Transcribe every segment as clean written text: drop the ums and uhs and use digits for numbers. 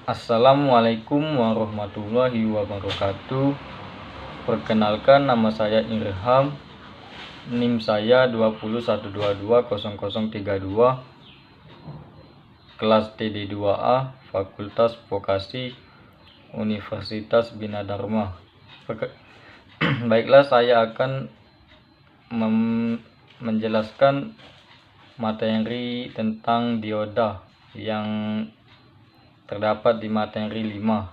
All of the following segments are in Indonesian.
Assalamualaikum warahmatullahi wabarakatuh. Perkenalkan, nama saya Irham. NIM saya 201220032. Kelas TD2A, Fakultas Vokasi, Universitas Bina Dharma. Baiklah, saya akan menjelaskan materi tentang dioda yang terdapat di materi 5.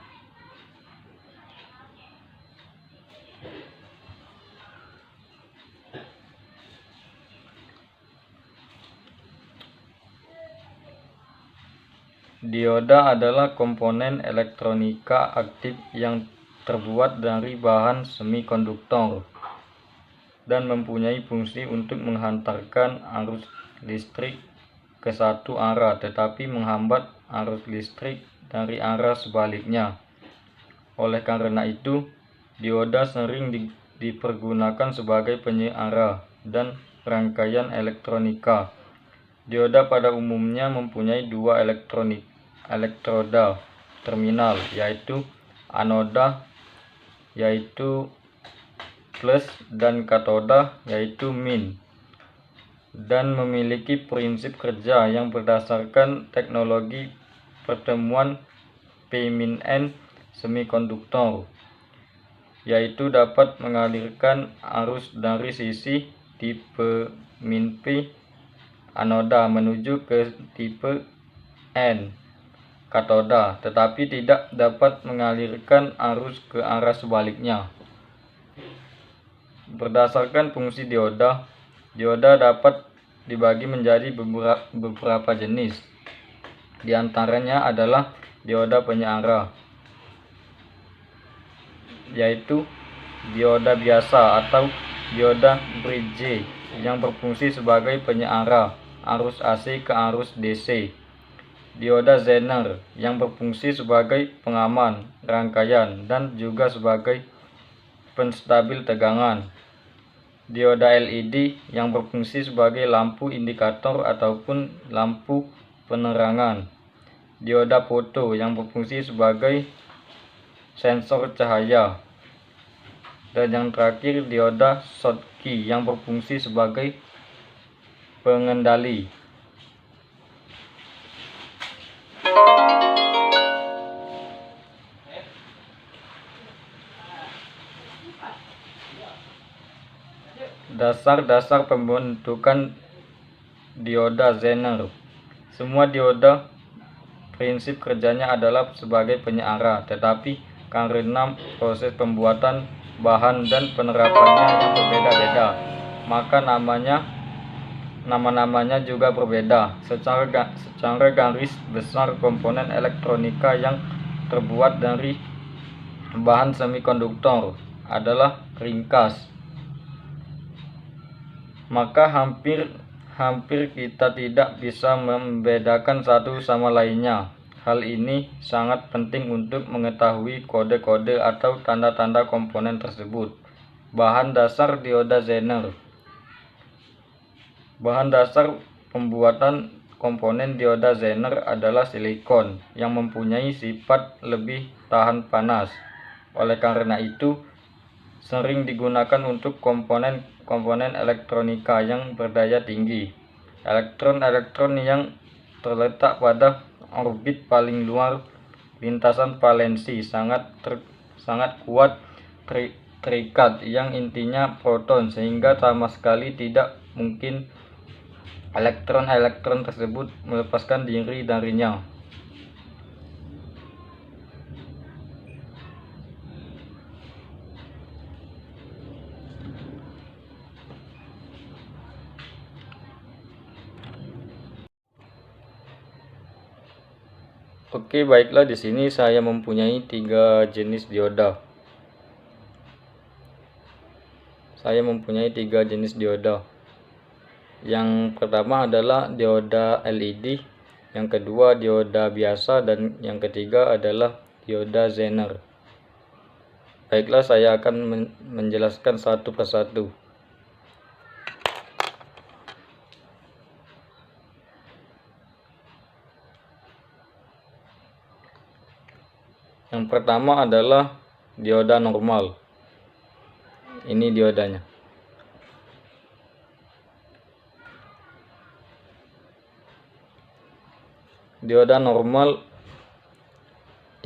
Dioda adalah komponen elektronika aktif yang terbuat dari bahan semikonduktor dan mempunyai fungsi untuk menghantarkan arus listrik ke satu arah, tetapi menghambat arus listrik dari arah sebaliknya. Oleh karena itu, dioda sering dipergunakan sebagai penyiar dan rangkaian elektronika. Dioda pada umumnya mempunyai dua elektroda terminal, yaitu anoda yaitu plus dan katoda yaitu min, dan memiliki prinsip kerja yang berdasarkan teknologi pertemuan P-N semikonduktor, yaitu dapat mengalirkan arus dari sisi tipe P anoda menuju ke tipe N katoda, tetapi tidak dapat mengalirkan arus ke arah sebaliknya. Berdasarkan fungsi dioda dapat dibagi menjadi beberapa jenis. Di antaranya adalah dioda penyiar, yaitu dioda biasa atau dioda bridge yang berfungsi sebagai penyiar arus AC ke arus DC. Dioda Zener yang berfungsi sebagai pengaman rangkaian dan juga sebagai penstabil tegangan. Dioda LED yang berfungsi sebagai lampu indikator ataupun lampu penerangan. Dioda foto yang berfungsi sebagai sensor cahaya. Dan yang terakhir, dioda Schottky yang berfungsi sebagai pengendali. Dasar-dasar pembentukan dioda Zener. Semua dioda prinsip kerjanya adalah sebagai penyiar, tetapi karena proses pembuatan bahan dan penerapannya yang berbeda-beda, maka nama-namanya juga berbeda. Secara garis besar, komponen elektronika yang terbuat dari bahan semikonduktor adalah ringkas, maka hampir kita tidak bisa membedakan satu sama lainnya. Hal ini sangat penting untuk mengetahui kode-kode atau tanda-tanda komponen tersebut. Bahan dasar dioda Zener. Bahan dasar pembuatan komponen dioda Zener adalah silikon yang mempunyai sifat lebih tahan panas. Oleh karena itu, sering digunakan untuk komponen elektronika yang berdaya tinggi. Elektron-elektron yang terletak pada orbit paling luar lintasan valensi sangat kuat terikat yang intinya proton, sehingga sama sekali tidak mungkin elektron-elektron tersebut melepaskan diri darinya. Oke, baiklah, di sini saya mempunyai 3 jenis dioda. Yang pertama adalah dioda LED, yang kedua dioda biasa, dan yang ketiga adalah dioda Zener. Baiklah, saya akan menjelaskan satu persatu. Yang pertama adalah dioda normal. Ini diodanya. Dioda normal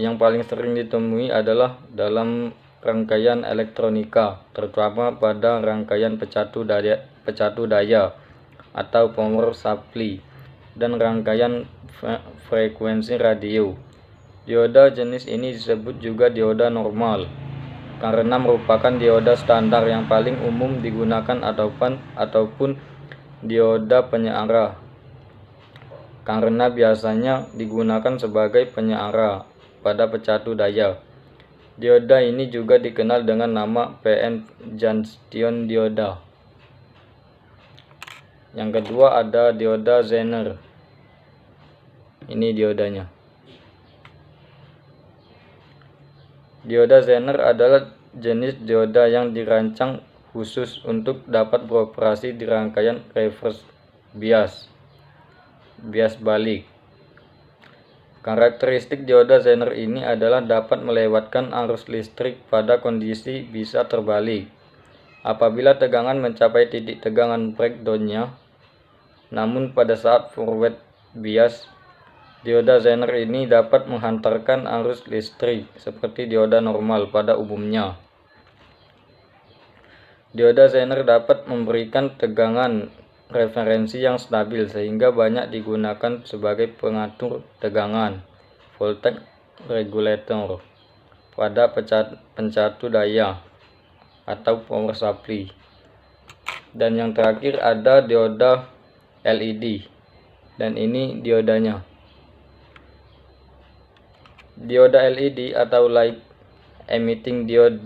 yang paling sering ditemui adalah dalam rangkaian elektronika, terutama pada rangkaian pecatu daya atau power supply dan rangkaian frekuensi radio. Dioda jenis ini disebut juga dioda normal karena merupakan dioda standar yang paling umum digunakan ataupun dioda penyearah, karena biasanya digunakan sebagai penyearah pada pecatu daya. Dioda ini juga dikenal dengan nama PN junction dioda. Yang kedua ada dioda Zener. Ini diodanya. Dioda Zener adalah jenis dioda yang dirancang khusus untuk dapat beroperasi di rangkaian reverse bias balik. Karakteristik dioda Zener ini adalah dapat melewatkan arus listrik pada kondisi bisa terbalik apabila tegangan mencapai titik tegangan breakdown-nya. Namun pada saat forward bias, dioda Zener ini dapat menghantarkan arus listrik seperti dioda normal pada umumnya. Dioda Zener dapat memberikan tegangan referensi yang stabil sehingga banyak digunakan sebagai pengatur tegangan voltage regulator pada pencatu daya atau power supply. Dan yang terakhir ada dioda LED, dan ini diodanya. Dioda LED atau light emitting diode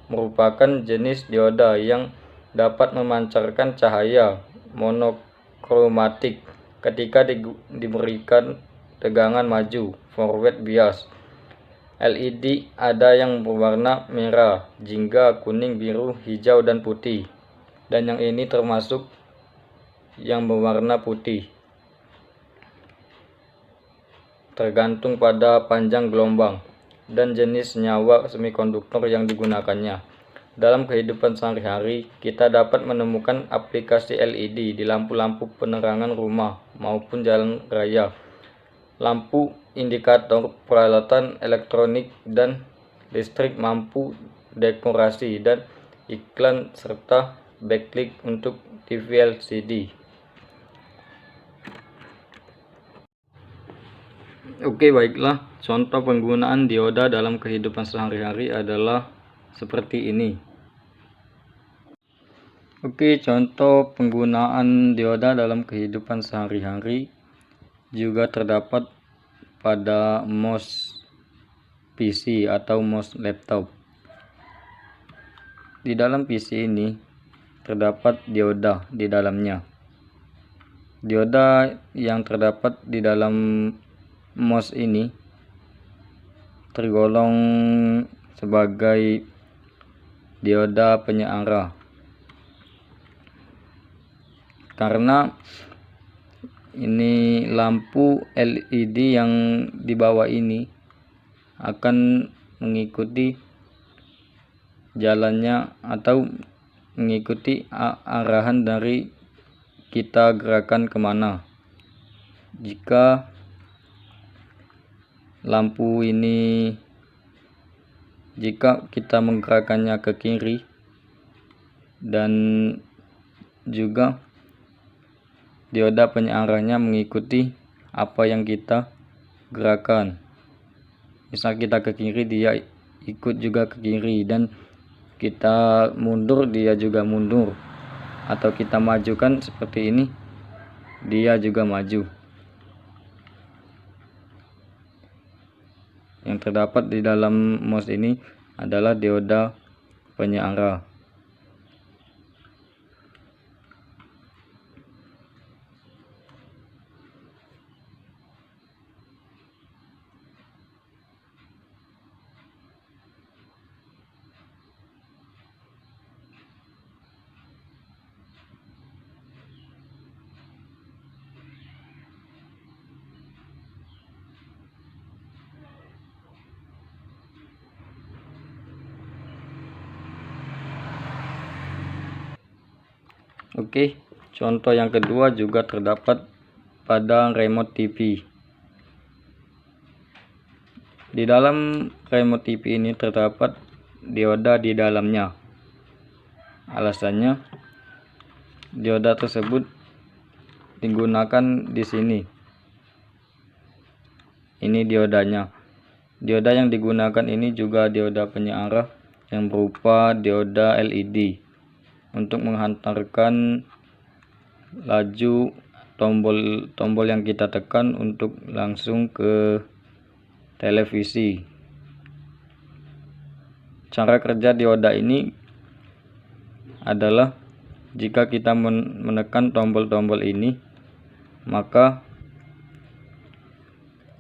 merupakan jenis dioda yang dapat memancarkan cahaya monokromatik ketika diberikan tegangan maju forward bias. LED ada yang berwarna merah, jingga, kuning, biru, hijau, dan putih, dan yang ini termasuk yang berwarna putih, tergantung pada panjang gelombang dan jenis senyawa semikonduktor yang digunakannya. Dalam kehidupan sehari-hari, kita dapat menemukan aplikasi LED di lampu-lampu penerangan rumah maupun jalan raya, lampu indikator, peralatan elektronik dan listrik, lampu dekorasi, dan iklan, serta backlight untuk TV LCD. Oke, baiklah. Contoh penggunaan dioda dalam kehidupan sehari-hari adalah seperti ini. Oke, contoh penggunaan dioda dalam kehidupan sehari-hari juga terdapat pada mouse PC atau mouse laptop. Di dalam PC ini terdapat dioda di dalamnya. Dioda yang terdapat di dalam mouse ini tergolong sebagai dioda penyearah karena ini lampu LED yang di bawah ini akan mengikuti jalannya atau mengikuti arahan dari kita gerakan kemana. Jika lampu ini, jika kita menggerakkannya ke kiri, dan juga dioda penyearahnya mengikuti apa yang kita gerakan. Misal kita ke kiri, dia ikut juga ke kiri, dan kita mundur, dia juga mundur, atau kita majukan seperti ini, dia juga maju. Yang terdapat di dalam mouse ini adalah dioda penyearah. Oke, contoh yang kedua juga terdapat pada remote TV. Di dalam remote TV ini terdapat dioda di dalamnya. Alasannya, dioda tersebut digunakan di sini. Ini diodanya. Dioda yang digunakan ini juga dioda penyearah yang berupa dioda LED untuk menghantarkan laju tombol yang kita tekan untuk langsung ke televisi. Cara kerja dioda ini adalah jika kita menekan tombol-tombol ini, maka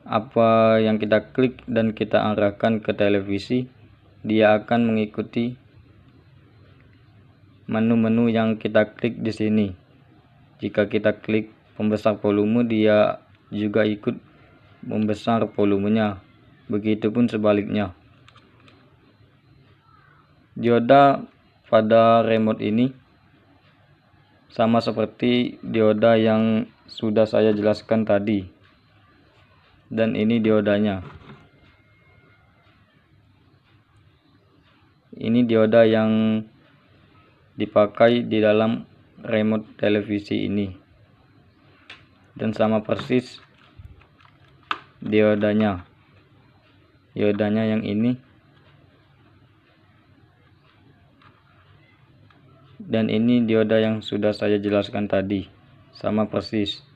apa yang kita klik dan kita arahkan ke televisi, dia akan mengikuti menu-menu yang kita klik di sini. Jika kita klik pembesar volume, dia juga ikut membesar volumenya. Begitupun sebaliknya. Dioda pada remote ini sama seperti dioda yang sudah saya jelaskan tadi. Dan ini diodanya. Ini dioda yang dipakai di dalam remote televisi ini, dan sama persis diodanya yang ini, dan ini dioda yang sudah saya jelaskan tadi, sama persis.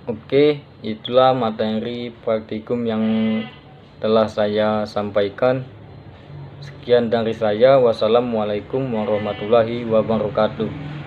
Oke, itulah materi praktikum yang telah saya sampaikan. Sekian dari saya. Wassalamualaikum warahmatullahi wabarakatuh.